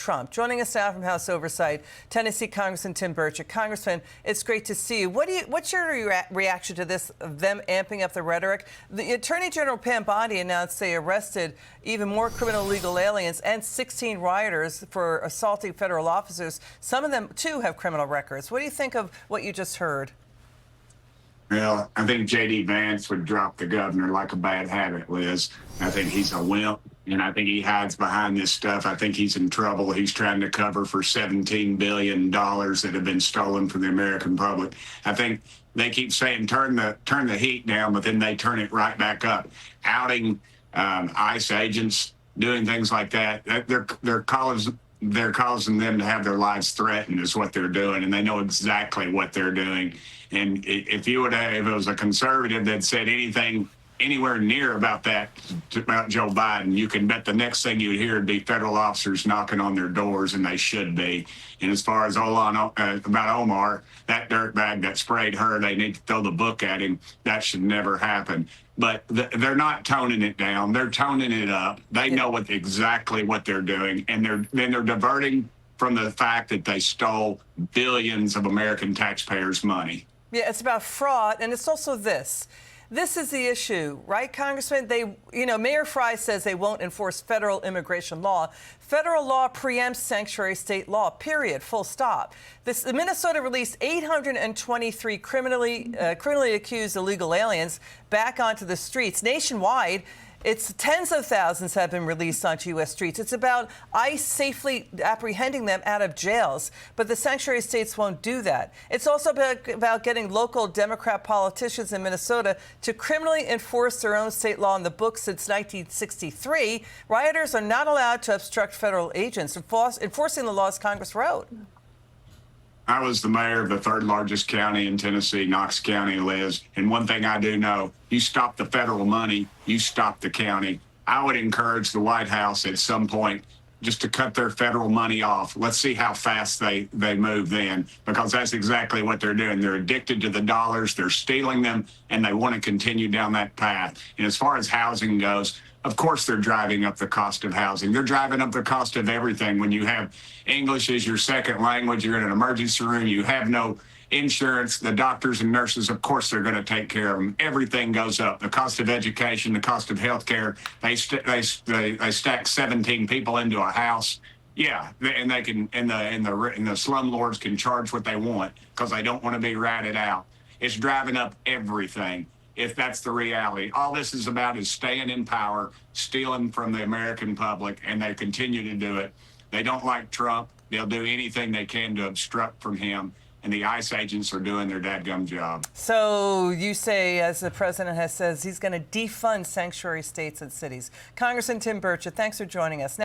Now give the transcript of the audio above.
Trump. Joining us now from House Oversight, Tennessee Congressman Tim Burchett. Congressman, it's great to see you. What's your reaction to this, them amping up the rhetoric? The Attorney General Pam Bondi announced they arrested even more criminal illegal aliens and 16 rioters for assaulting federal officers. Some of them, too, have criminal records. What do you think of what you just heard? Well, I think J.D. Vance would drop the governor like a bad habit, Liz. I think he's a wimp, and I think he hides behind this stuff. I think he's in trouble. He's trying to cover for $17 billion that have been stolen from the American public. I think they keep saying turn the heat down, but then they turn it right back up. Outing ICE agents, doing things like that, they're causing them to have their lives threatened is what they're doing, and they know exactly what they're doing. And if it was a conservative that said anything anywhere near about that, about Joe Biden, you can bet the next thing you'd hear would be federal officers knocking on their doors, and they should be. And as far as about Omar, that dirtbag that sprayed her, they need to throw the book at him. That should never happen. But they're not toning it down. They're toning it up. They know exactly what they're doing, and they're diverting from the fact that they stole billions of American taxpayers' money. Yeah, it's about fraud, and it's also this. This is the issue, right, Congressman? Mayor Fry says they won't enforce federal immigration law. Federal law preempts sanctuary state law, period, full stop. Minnesota released 823 criminally accused illegal aliens back onto the streets. Nationwide, it's tens of thousands have been released onto U.S. streets. It's about ICE safely apprehending them out of jails. But the sanctuary states won't do that. It's also about getting local Democrat politicians in Minnesota to criminally enforce their own state law in the books since 1963. Rioters are not allowed to obstruct federal agents, enforcing the laws Congress wrote. I was the mayor of the third largest county in Tennessee, Knox County, Liz. And one thing I do know, you stop the federal money, you stop the county. I would encourage the White House at some point just to cut their federal money off. Let's see how fast they move then, because that's exactly what they're doing. They're addicted to the dollars, they're stealing them, and they want to continue down that path. And as far as housing goes, of course they're driving up the cost of housing. They're driving up the cost of everything. When you have English as your second language, you're in an emergency room, you have no insurance, the doctors and nurses, of course they're going to take care of them. Everything goes up. The cost of education, the cost of health care. They stack 17 people into a house. Yeah, and they can, and the slumlords can charge what they want because they don't want to be ratted out. It's driving up everything. If that's the reality. All this is about is staying in power, stealing from the American public, and they continue to do it. They don't like Trump. They'll do anything they can to obstruct from him, and the ICE agents are doing their dadgum job. So you say, as the president has said, he's going to defund sanctuary states and cities. Congressman Tim Burchett, thanks for joining us.